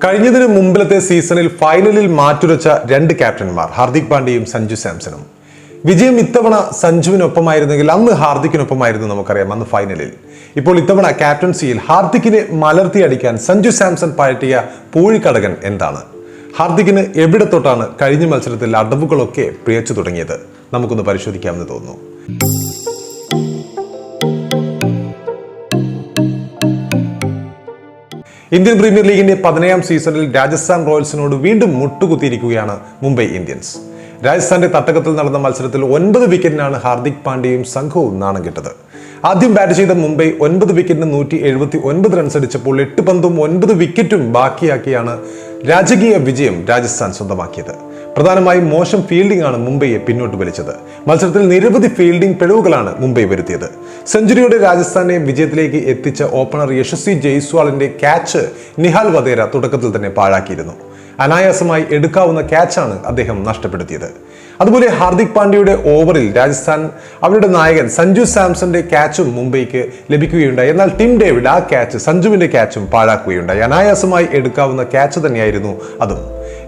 കഴിഞ്ഞതിന് മുമ്പിലത്തെ സീസണിൽ ഫൈനലിൽ മാറ്റുരച്ച രണ്ട് ക്യാപ്റ്റന്മാർ ഹാർദിക് പാണ്ഡ്യയും സഞ്ജു സാംസണും. വിജയം ഇത്തവണ സഞ്ജുവിനൊപ്പമായിരുന്നെങ്കിൽ അന്ന് ഹാർദിക്കിനൊപ്പമായിരുന്നു നമുക്കറിയാം അന്ന് ഫൈനലിൽ. ഇപ്പോൾ ഇത്തവണ ക്യാപ്റ്റൻസിയിൽ ഹാർദിക്കിനെ മലർത്തിയടിക്കാൻ സഞ്ജു സാംസൺ പയറ്റിയ പൂഴിക്കടകൻ എന്താണ്? ഹാർദിക്കിന് എവിടെ തൊട്ടാണ് കഴിഞ്ഞ മത്സരത്തിൽ അടവുകളൊക്കെ പിഴച്ചു തുടങ്ങിയത്? നമുക്കൊന്ന് പരിശോധിക്കാമെന്ന് തോന്നുന്നു. ഇന്ത്യൻ പ്രീമിയർ ലീഗിന്റെ 17ാം സീസണിൽ രാജസ്ഥാൻ റോയൽസിനോട് വീണ്ടും മുട്ടുകുത്തിയിരിക്കുകയാണ് മുംബൈ ഇന്ത്യൻസ്. രാജസ്ഥാന്റെ തട്ടകത്തിൽ നടന്ന മത്സരത്തിൽ 9 വിക്കറ്റിനാണ് ഹാർദിക് പാണ്ഡ്യയും സംഘവും നാണം കെട്ടത്. ആദ്യം ബാറ്റ് ചെയ്ത മുംബൈ 9 വിക്കറ്റിന് 179 റൺസ് അടിച്ചപ്പോൾ 8 പന്തും 9 വിക്കറ്റും ബാക്കിയാക്കിയാണ് രാജകീയ വിജയം രാജസ്ഥാൻ സ്വന്തമാക്കിയത്. പ്രധാനമായും മോശം ഫീൽഡിംഗ് ആണ് മുംബൈയെ പിന്നോട്ട് വലിച്ചത്. മത്സരത്തിൽ നിരവധി ഫീൽഡിംഗ് പിഴവുകളാണ് മുംബൈ വരുത്തിയത്. സെഞ്ചുറിയോടെ രാജസ്ഥാനെ വിജയത്തിലേക്ക് എത്തിച്ച ഓപ്പണർ യശസ്വി ജയ്സ്വാളിന്റെ ക്യാച്ച് നിഹാൽ വധേര തുടക്കത്തിൽ തന്നെ പാഴാക്കിയിരുന്നു. അനായാസമായി എടുക്കാവുന്ന ക്യാച്ചാണ് അദ്ദേഹം നഷ്ടപ്പെടുത്തിയത്. അതുപോലെ ഹാർദിക് പാണ്ഡ്യയുടെ ഓവറിൽ രാജസ്ഥാൻ അവരുടെ നായകൻ സഞ്ജു സാംസന്റെ ക്യാച്ചും മുംബൈക്ക് ലഭിക്കുകയുണ്ടായി. എന്നാൽ ടിം ഡേവിഡ് ആ ക്യാച്ച് സഞ്ജുവിന്റെ ക്യാച്ചും പാഴാക്കുകയുണ്ടായി. അനായാസമായി എടുക്കാവുന്ന ക്യാച്ച് തന്നെയായിരുന്നു അതും.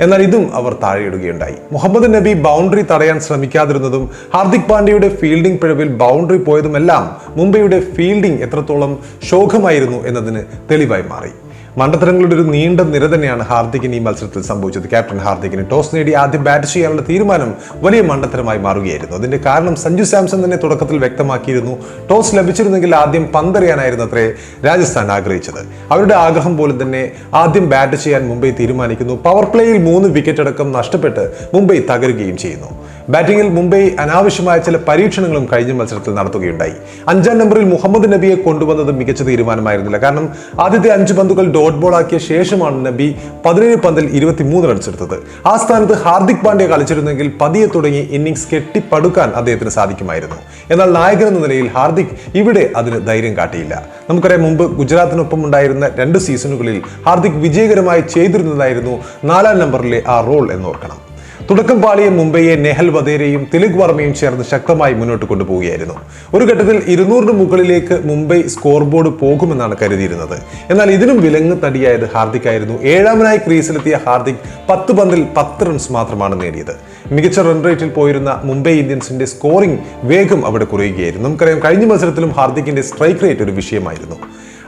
എന്നാൽ ഇതും അവർ താഴെയിടുകയുണ്ടായി. മുഹമ്മദ് നബി ബൗണ്ടറി തടയാൻ ശ്രമിക്കാതിരുന്നതും ഹാർദിക് പാണ്ഡ്യയുടെ ഫീൽഡിംഗ് പിഴവിൽ ബൗണ്ടറി പോയതുമെല്ലാം മുംബൈയുടെ ഫീൽഡിംഗ് എത്രത്തോളം ശോകമായിരുന്നു എന്നതിന് തെളിവായി മാറി. മണ്ടത്തരങ്ങളുടെ ഒരു നീണ്ട നിര തന്നെയാണ് ഹാർദിക്കിന് ഈ മത്സരത്തിൽ സംഭവിച്ചത്. ക്യാപ്റ്റൻ ഹാർദിക്കിന് ടോസ് നേടി ആദ്യം ബാറ്റ് ചെയ്യാനുള്ള തീരുമാനം വലിയ മണ്ടത്തരമായി മാറുകയായിരുന്നു. അതിന്റെ കാരണം സഞ്ജു സാംസൺ തന്നെ തുടക്കത്തിൽ വ്യക്തമാക്കിയിരുന്നു. ടോസ് ലഭിച്ചിരുന്നെങ്കിൽ ആദ്യം പന്തെറിയാനായിരുന്നു അത്രേ രാജസ്ഥാൻ ആഗ്രഹിച്ചത്. അവരുടെ ആഗ്രഹം പോലും തന്നെ ആദ്യം ബാറ്റ് ചെയ്യാൻ മുംബൈ തീരുമാനിക്കുന്നു. പവർ പ്ലേയിൽ 3 വിക്കറ്റ് അടക്കം നഷ്ടപ്പെട്ട് മുംബൈ തകരുകയും ചെയ്യുന്നു. ബാറ്റിംഗിൽ മുംബൈ അനാവശ്യമായ ചില പരീക്ഷണങ്ങളും കഴിഞ്ഞ മത്സരത്തിൽ നടത്തുകയുണ്ടായി. 5ാം നമ്പറിൽ മുഹമ്മദ് നബിയെ കൊണ്ടുവന്നത് മികച്ച തീരുമാനമായിരുന്നില്ല. കാരണം ആദ്യത്തെ 5 പന്തുകൾ ഡോട്ട് ബോൾ ആക്കിയ ശേഷമാണ് നബി 17 പന്തിൽ 23 റൺസ് എടുത്തത്. ആ സ്ഥാനത്ത് ഹാർദിക് പാണ്ഡ്യ കളിച്ചിരുന്നെങ്കിൽ പതിയെ തുടങ്ങി ഇന്നിംഗ്സ് കെട്ടിപ്പടുക്കാൻ അദ്ദേഹത്തിന് സാധിക്കുമായിരുന്നു. എന്നാൽ നായകൻ എന്ന നിലയിൽ ഹാർദിക് ഇവിടെ അതിന് ധൈര്യം കാട്ടിയില്ല. നമുക്കറിയാം, മുമ്പ് ഗുജറാത്തിനൊപ്പം ഉണ്ടായിരുന്ന 2 സീസണുകളിൽ ഹാർദിക് വിജയകരമായി ചെയ്തിരുന്നതായിരുന്നു 4ാം നമ്പറിലെ ആ റോൾ എന്നോർക്കണം. തുടക്കം പാളിയ മുംബൈയെ നെഹൽ വധേരയും തിലക് വർമ്മയും ചേർന്ന് ശക്തമായി മുന്നോട്ട് കൊണ്ടുപോവുകയായിരുന്നു. ഒരു ഘട്ടത്തിൽ 200 മുകളിലേക്ക് മുംബൈ സ്കോർ ബോർഡ് പോകുമെന്നാണ് കരുതിയിരുന്നത്. എന്നാൽ ഇതിനും വിലങ്ങ് തടിയായത് ഹാർദിക് ആയിരുന്നു. 7ാമനായി ക്രീസിലെത്തിയ ഹാർദിക് 10 പന്തിൽ 10 റൺസ് മാത്രമാണ് നേടിയത്. മികച്ച റൺ റേറ്റിൽ പോയിരുന്ന മുംബൈ ഇന്ത്യൻസിന്റെ സ്കോറിംഗ് വേഗം അവിടെ കുറയുകയായിരുന്നു. നമുക്കറിയാം, കഴിഞ്ഞ മത്സരത്തിലും ഹാർദിക്കിന്റെ സ്ട്രൈക്ക് റേറ്റ് ഒരു വിഷയമായിരുന്നു.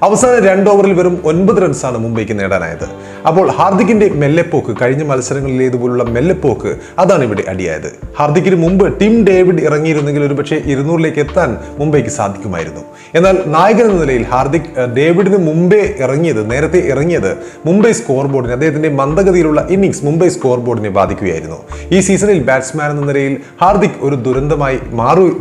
അവസാന 2 ഓവറിൽ വെറും 9 റൺസാണ് മുംബൈക്ക് നേടാനായത്. അപ്പോൾ ഹാർദിക്കിന്റെ മെല്ലെപ്പോക്ക്, കഴിഞ്ഞ മത്സരങ്ങളിലേതുപോലുള്ള മെല്ലെപ്പോക്ക്, അതാണ് ഇവിടെ അടിയായത്. ഹാർദിക്കിന് മുമ്പ് ടിം ഡേവിഡ് ഇറങ്ങിയിരുന്നെങ്കിൽ ഒരുപക്ഷെ 200ലേക്ക് എത്താൻ മുംബൈക്ക് സാധിക്കുമായിരുന്നു. എന്നാൽ നായകൻ എന്ന നിലയിൽ ഹാർദിക് ഡേവിഡിന് നേരത്തെ ഇറങ്ങിയത് മുംബൈ സ്കോർ ബോർഡിനെ, അദ്ദേഹത്തിന്റെ മന്ദഗതിയിലുള്ള ഇന്നിംഗ്സ് മുംബൈ സ്കോർ ബോർഡിനെ ബാധിക്കുകയായിരുന്നു. ഈ സീസണിൽ ബാറ്റ്സ്മാൻ എന്ന നിലയിൽ ഹാർദിക് ഒരു ദുരന്തമായി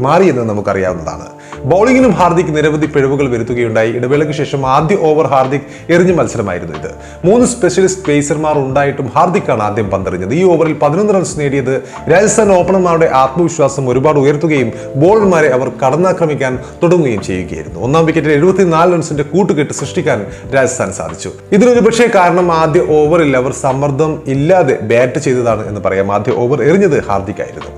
മാറിയെന്ന് നമുക്കറിയാവുന്നതാണ്. ബൗളിംഗിനും ഹാർദിക് നിരവധി പിഴവുകൾ വരുത്തുകയുണ്ടായി. ഇടവേളയ്ക്ക് ശേഷം ആദ്യ ഓവർ ഹാർദിക് എറിഞ്ഞ മത്സരമായിരുന്നു ഇത്. 3 സ്പെഷ്യലിസ്റ്റ് പേസർമാർ ഉണ്ടായിട്ടും ഹാർദിക്കാണ് ആദ്യം പന്തെറിഞ്ഞത്. ഈ ഓവറിൽ 11 റൺസ് നേടിയത് രാജസ്ഥാൻ ഓപ്പണർമാരുടെ ആത്മവിശ്വാസം ഒരുപാട് ഉയർത്തുകയും ബോളർമാരെ അവർ കടന്നാക്രമിക്കാൻ തുടങ്ങുകയും ചെയ്യുകയായിരുന്നു. 1ാം വിക്കറ്റിൽ 74 റൺസിന്റെ കൂട്ടുകെട്ട് സൃഷ്ടിക്കാൻ രാജസ്ഥാൻ സാധിച്ചു. ഇതിനൊരു പക്ഷേ കാരണം ആദ്യ ഓവറിൽ അവർ സമ്മർദ്ദം ഇല്ലാതെ ബാറ്റ് ചെയ്തതാണ് എന്ന് പറയാം. ആദ്യ ഓവർ എറിഞ്ഞത് ഹാർദിക് ആയിരുന്നു.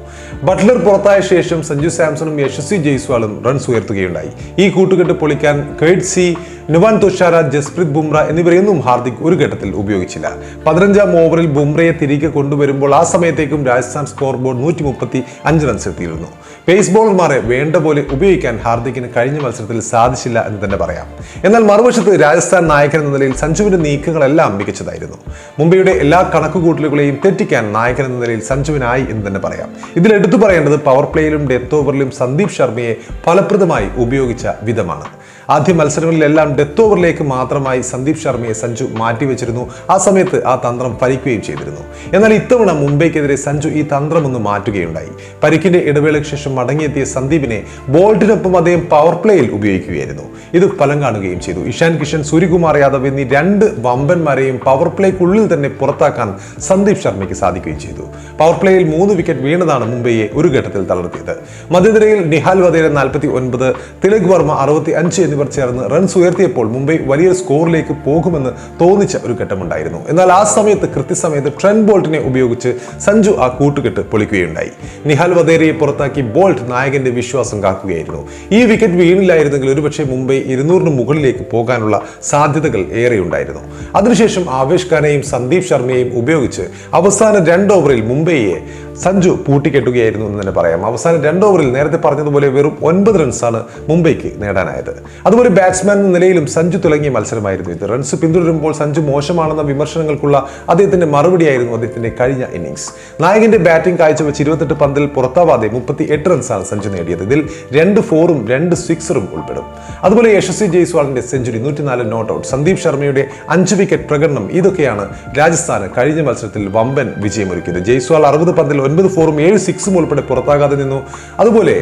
ബട്ട്ലർ പുറത്തായ ശേഷം സഞ്ജു സാംസണും യശസ്വി ജയ്സ്വാളും റൺസ് ഉയർത്തുകയുണ്ടായി. ഈ കൂട്ടുകെട്ട് പൊളിക്കാൻ കേർട്ട് സി, നുവാൻ തുഷാര, ജസ്പ്രീത് ബുംറ എന്നിവരെയൊന്നും ഹാർദിക് ഒരു ഘട്ടത്തിൽ ഉപയോഗിച്ചില്ല. 15ാം ഓവറിൽ ബുംറയെ തിരികെ കൊണ്ടുവരുമ്പോൾ ആ സമയത്തേക്കും രാജസ്ഥാൻ സ്കോർ ബോർഡ് 135 റൺസ് എത്തിയിരുന്നു. പേസ് ബോളർമാരെ വേണ്ട പോലെ ഉപയോഗിക്കാൻ ഹാർദിക്കിന് കഴിഞ്ഞ മത്സരത്തിൽ സാധിച്ചില്ല എന്ന് തന്നെ പറയാം. എന്നാൽ മറുവശത്ത് രാജസ്ഥാൻ നായകൻ എന്ന നിലയിൽ സഞ്ജുവിന്റെ നീക്കങ്ങളെല്ലാം മികച്ചതായിരുന്നു. മുംബൈയുടെ എല്ലാ കണക്കുകൂട്ടലുകളെയും തെറ്റിക്കാൻ നായകൻ എന്ന നിലയിൽ സഞ്ജുവിനായി എന്ന് തന്നെ പറയാം. ഇതിൽ എടുത്തു പറയേണ്ടത് പവർ പ്ലേയിലും ഡെത്ത് ഓവറിലും സന്ദീപ് ശർമ്മയെ ഫലപ്രദമായി ഉപയോഗിച്ച വിധമാണ്. ആദ്യ മത്സരങ്ങളിലെല്ലാം ഡെത്ത് ഓവറിലേക്ക് മാത്രമായി സന്ദീപ് ശർമ്മയെ സഞ്ജു മാറ്റിവെച്ചിരുന്നു. ആ സമയത്ത് ആ തന്ത്രം ഫലിക്കുകയും ചെയ്തിരുന്നു. എന്നാൽ ഇത്തവണ മുംബൈക്കെതിരെ സഞ്ജു ഈ തന്ത്രം ഒന്ന് മാറ്റുകയുണ്ടായി. പരിക്കിന്റെ ഇടവേളയ്ക്ക് ശേഷം മടങ്ങിയെത്തിയ സന്ദീപിനെ ബോൾട്ടിനൊപ്പം അദ്ദേഹം പവർ പ്ലേയിൽ ഉപയോഗിക്കുകയായിരുന്നു. ഇത് ഫലം കാണുകയും ചെയ്തു. ഇഷാൻ കിഷൻ, സൂര്യകുമാർ യാദവ് എന്നീ 2 വമ്പന്മാരെയും പവർ പ്ലേക്കുള്ളിൽ തന്നെ പുറത്താക്കാൻ സന്ദീപ് ശർമ്മയ്ക്ക് സാധിക്കുകയും ചെയ്തു. പവർ പ്ലേയിൽ 3 വിക്കറ്റ് വീണതാണ് മുംബൈയെ ഒരു ഘട്ടത്തിൽ തളർത്തിയത്. മധ്യനിരയിൽ നിഹാൽ വധേര 49, തിലക് വർമ്മ 65 എന്നിവർ ചേർന്ന് റൺസ് ഉയർത്തിയപ്പോൾ മുംബൈ വലിയൊരു സ്കോറിലേക്ക് പോകുമെന്ന് തോന്നിച്ച ഒരു ഘട്ടമുണ്ടായിരുന്നു. എന്നാൽ ആ സമയത്ത് കൃത്യസമയത്ത് ട്രെന്റ് ബോൾട്ടിനെ ഉപയോഗിച്ച് സഞ്ജു ആ കൂട്ടുകെട്ട് പൊളിക്കുകയുണ്ടായി. നിഹാൽ വധേരയെ പുറത്താക്കി ബോൾട്ട് നായകന്റെ വിശ്വാസം കാക്കുകയായിരുന്നു. ഈ വിക്കറ്റ് വീണില്ലായിരുന്നെങ്കിൽ ഒരുപക്ഷെ മുംബൈ 200 മുകളിലേക്ക് പോകാനുള്ള സാധ്യതകൾ ഏറെയുണ്ടായിരുന്നു. അതിനുശേഷം ആവേശ് ഖാനെയും സന്ദീപ് ശർമ്മയെയും ഉപയോഗിച്ച് അവസാന 2 ഓവറിൽ മുംബൈയെ സഞ്ജു പൂട്ടിക്കെട്ടുകയായിരുന്നു എന്ന് തന്നെ പറയാം. അവസാന 2 ഓവറിൽ നേരത്തെ പറഞ്ഞതുപോലെ വെറും 9 റൺസാണ് മുംബൈക്ക് നേടാനായത്. അതുപോലെ ബാറ്റ്സ്മാൻ എന്ന നിലയിലും സഞ്ജു തുടങ്ങിയ മത്സരമായിരുന്നു ഇത്. റൺസ് പിന്തുടരുമ്പോൾ സഞ്ജു മോശമാണെന്ന വിമർശനങ്ങൾക്കുള്ള അദ്ദേഹത്തിന്റെ മറുപടിയായിരുന്നു അദ്ദേഹത്തിന്റെ കഴിഞ്ഞ ഇന്നിംഗ്സ്. നായകന്റെ ബാറ്റിംഗ് കാഴ്ചവെച്ച് 28 പന്തിൽ പുറത്താവാതെ 38 റൺസാണ് സഞ്ജു നേടിയത്. ഇതിൽ 2 4-ഉം 2 6-ഉം ഉൾപ്പെടും. അതുപോലെ യശസ്വി ജയ്സ്വാളിന്റെ സെഞ്ചുറി, 104 നോട്ട് ഔട്ട്, സന്ദീപ് ശർമ്മയുടെ 5 വിക്കറ്റ് പ്രകടനം, ഇതൊക്കെയാണ് രാജസ്ഥാന് കഴിഞ്ഞ മത്സരത്തിൽ വമ്പൻ വിജയമൊരുക്കിയത്. ജയ്സ്വാൾ 60 പന്തിൽ 9 4-ഉം 7 6-ഉം ഉൾപ്പെടെ പുറത്താകാതെ നിന്നു. അതുപോലെ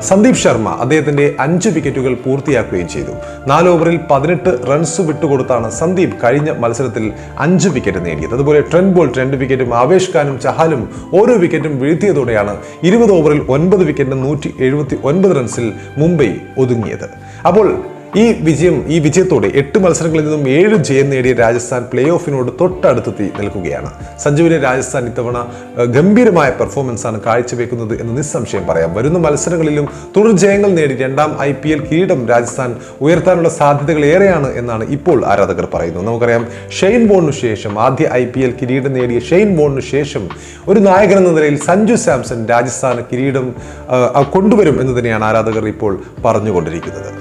സന്ദീപ് ശർമ്മ അദ്ദേഹത്തിന്റെ 5 വിക്കറ്റുകൾ പൂർത്തിയാക്കുകയും ചെയ്തു. 4 ഓവറിൽ 18 റൺസ് വിട്ടുകൊടുത്താണ് സന്ദീപ് കഴിഞ്ഞ മത്സരത്തിൽ 5 വിക്കറ്റ് നേടിയത്. അതുപോലെ ട്രെന്റ് ബോൾട്ട് 2 വിക്കറ്റും ആവേശ് ഖാനും ചഹാലും ഓരോ വിക്കറ്റും വീഴ്ത്തിയതോടെയാണ് 20 ഓവറിൽ 9 വിക്കറ്റിന് 179 റൺസിൽ മുംബൈ ഒതുങ്ങിയത്. അപ്പോൾ ഈ വിജയത്തോടെ 8 മത്സരങ്ങളിൽ നിന്നും 7 ജയം നേടിയ രാജസ്ഥാൻ പ്ലേ ഓഫിനോട് തൊട്ടടുത്തെത്തി നിൽക്കുകയാണ്. സഞ്ജുവിനെ രാജസ്ഥാൻ ഇത്തവണ ഗംഭീരമായ പെർഫോമൻസ് ആണ് കാഴ്ചവെക്കുന്നത് എന്ന് നിസ്സംശയം പറയാം. വരുന്ന മത്സരങ്ങളിലും തുടർ ജയങ്ങൾ നേടി 2ാം IPL കിരീടം രാജസ്ഥാൻ ഉയർത്താനുള്ള സാധ്യതകൾ ഏറെയാണ് എന്നാണ് ഇപ്പോൾ ആരാധകർ പറയുന്നത്. നമുക്കറിയാം, ഷെയ്ൻ വോണിനു ശേഷം ആദ്യ IPL കിരീടം നേടിയ ഷെയ്ൻ വോണിനു ശേഷം ഒരു നായകൻ എന്ന നിലയിൽ സഞ്ജു സാംസൺ രാജസ്ഥാന് കിരീടം കൊണ്ടുവരും എന്ന് തന്നെയാണ് ആരാധകർ ഇപ്പോൾ പറഞ്ഞുകൊണ്ടിരിക്കുന്നത്.